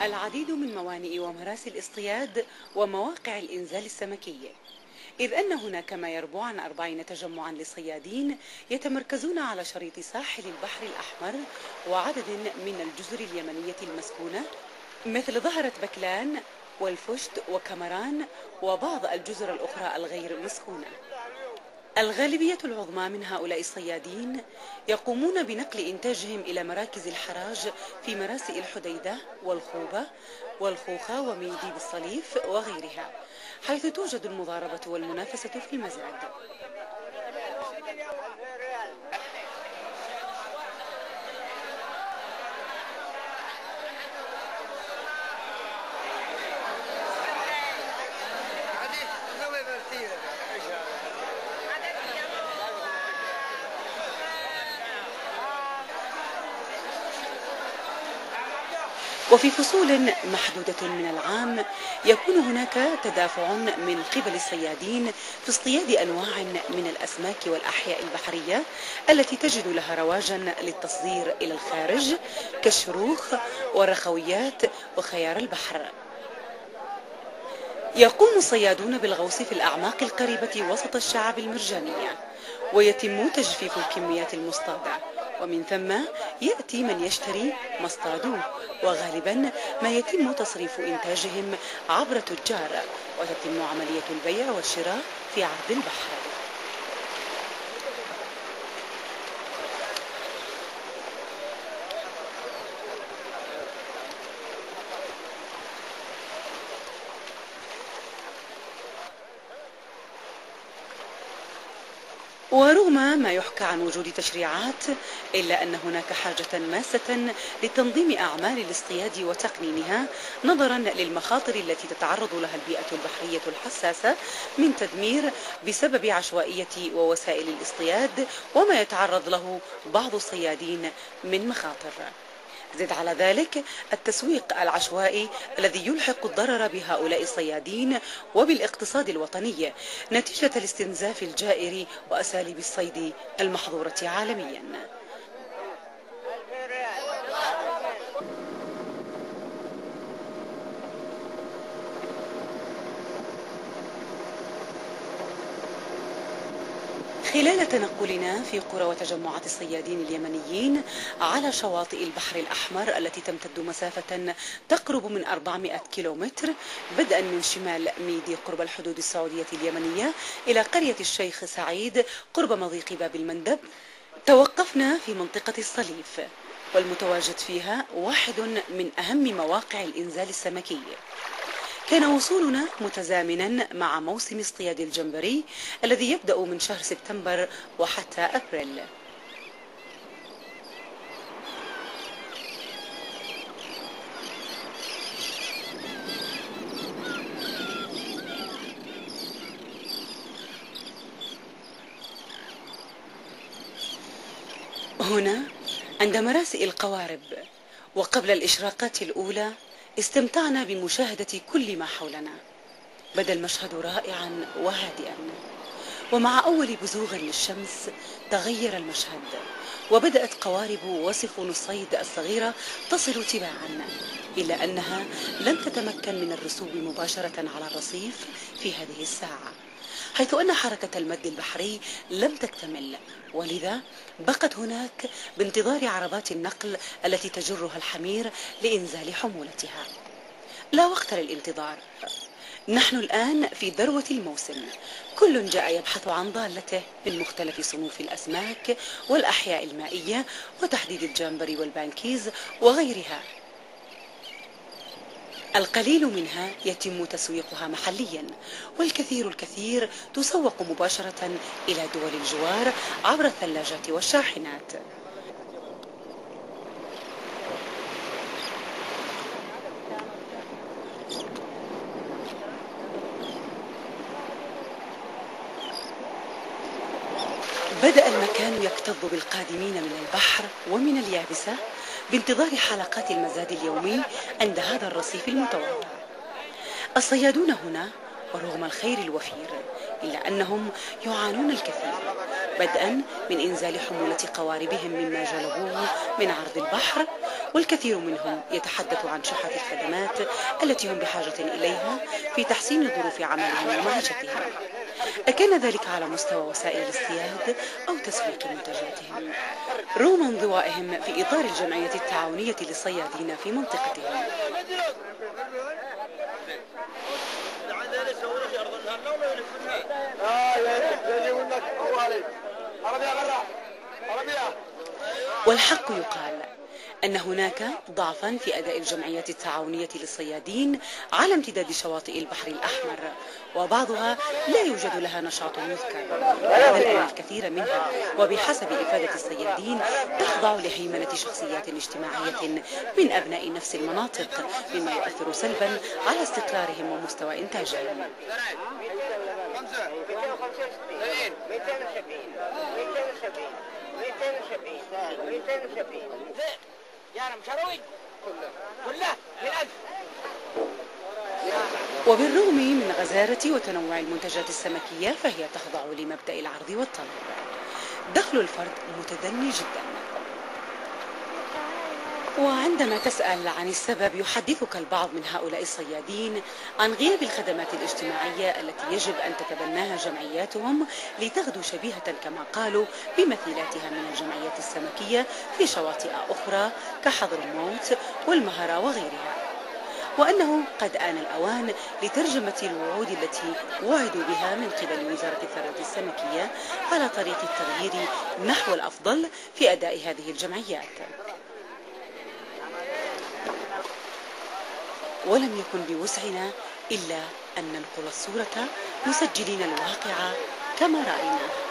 العديد من موانئ ومراسي الاصطياد ومواقع الإنزال السمكي، إذ أن هناك ما يربو عن 40 تجمعا للصيادين يتمركزون على شريط ساحل البحر الأحمر وعدد من الجزر اليمنية المسكونة مثل ظهرة بكلان والفشت وكمران وبعض الجزر الأخرى الغير مسكونة. الغالبية العظمى من هؤلاء الصيادين يقومون بنقل إنتاجهم إلى مراكز الحراج في مراسي الحديدة والخوبة والخوخة وميدي بالصليف وغيرها، حيث توجد المضاربة والمنافسة في المزاد. وفي فصول محدودة من العام يكون هناك تدافع من قبل الصيادين في اصطياد أنواع من الأسماك والأحياء البحرية التي تجد لها رواجا للتصدير إلى الخارج كالشروخ والرخويات وخيار البحر. يقوم الصيادون بالغوص في الأعماق القريبة وسط الشعاب المرجانية، ويتم تجفيف الكميات المصطادة، ومن ثم يأتي من يشتري ما اصطادوه، وغالبا ما يتم تصريف إنتاجهم عبر تجار، وتتم عملية البيع والشراء في عرض البحر. ورغم ما يحكى عن وجود تشريعات، إلا أن هناك حاجة ماسة لتنظيم أعمال الاصطياد وتقنينها نظرا للمخاطر التي تتعرض لها البيئة البحرية الحساسة من تدمير بسبب عشوائية ووسائل الاصطياد وما يتعرض له بعض الصيادين من مخاطر. زد على ذلك التسويق العشوائي الذي يلحق الضرر بهؤلاء الصيادين وبالاقتصاد الوطني نتيجة الاستنزاف الجائر وأساليب الصيد المحظورة عالميا. خلال تنقلنا في قرى وتجمعات الصيادين اليمنيين على شواطئ البحر الأحمر التي تمتد مسافة تقرب من 400 كيلومتر بدءا من شمال ميدي قرب الحدود السعودية اليمنية إلى قرية الشيخ سعيد قرب مضيق باب المندب، توقفنا في منطقة الصليف، والمتواجد فيها واحد من أهم مواقع الإنزال السمكي. كان وصولنا متزامنا مع موسم اصطياد الجمبري الذي يبدأ من شهر سبتمبر وحتى أبريل. هنا عند مراسي القوارب وقبل الإشراقات الأولى استمتعنا بمشاهدة كل ما حولنا، بدا المشهد رائعا وهادئا، ومع أول بزوغ للشمس تغير المشهد، وبدأت قوارب وسفن الصيد الصغيرة تصل تباعا، إلا أنها لم تتمكن من الرسوب مباشرة على الرصيف في هذه الساعة، حيث أن حركة المد البحري لم تكتمل، ولذا بقت هناك بانتظار عربات النقل التي تجرها الحمير لإنزال حمولتها. لا وقت للانتظار، نحن الآن في ذروة الموسم، كل جاء يبحث عن ضالته من مختلف صنوف الأسماك والأحياء المائية وتحديد الجمبري والبانكيز وغيرها. القليل منها يتم تسويقها محليا، والكثير تسوق مباشرة إلى دول الجوار عبر الثلاجات والشاحنات. بدأ المكان يكتظ بالقادمين من البحر ومن اليابسة بانتظار حلقات المزاد اليومي عند هذا الرصيف المتواضع. الصيادون هنا ورغم الخير الوفير إلا أنهم يعانون الكثير، بدءا من إنزال حمولة قواربهم مما جلبوه من عرض البحر، والكثير منهم يتحدث عن شحة الخدمات التي هم بحاجة إليها في تحسين ظروف عملهم ومعيشتهم. أكان ذلك على مستوى وسائل الاصطياد أو تسويق منتجاتهم، رغم انضوائهم في إطار الجمعية التعاونية للصيادين في منطقتهم. والحق يقال أن هناك ضعفا في أداء الجمعية التعاونية للصيادين على امتداد شواطئ البحر الأحمر، وبعضها لا يوجد لها نشاط يذكر، بل أن الكثير منها وبحسب إفادة الصيادين تخضع لهيمنة شخصيات اجتماعية من أبناء نفس المناطق، مما يؤثر سلبا على استقرارهم ومستوى إنتاجهم. وبالرغم من غزارة وتنوع المنتجات السمكية فهي تخضع لمبدأ العرض والطلب. دخل الفرد متدني جدا، وعندما تسأل عن السبب يحدثك البعض من هؤلاء الصيادين عن غياب الخدمات الاجتماعية التي يجب أن تتبناها جمعياتهم لتغدو شبيهة كما قالوا بمثيلاتها من الجمعيات السمكية في شواطئ أخرى كحضرموت والمهرة وغيرها، وأنه قد آن الأوان لترجمة الوعود التي وعدوا بها من قبل وزارة الثروة السمكية على طريق التغيير نحو الأفضل في أداء هذه الجمعيات. ولم يكن بوسعنا إلا أن ننقل الصورة مسجلين الواقع كما رأيناه.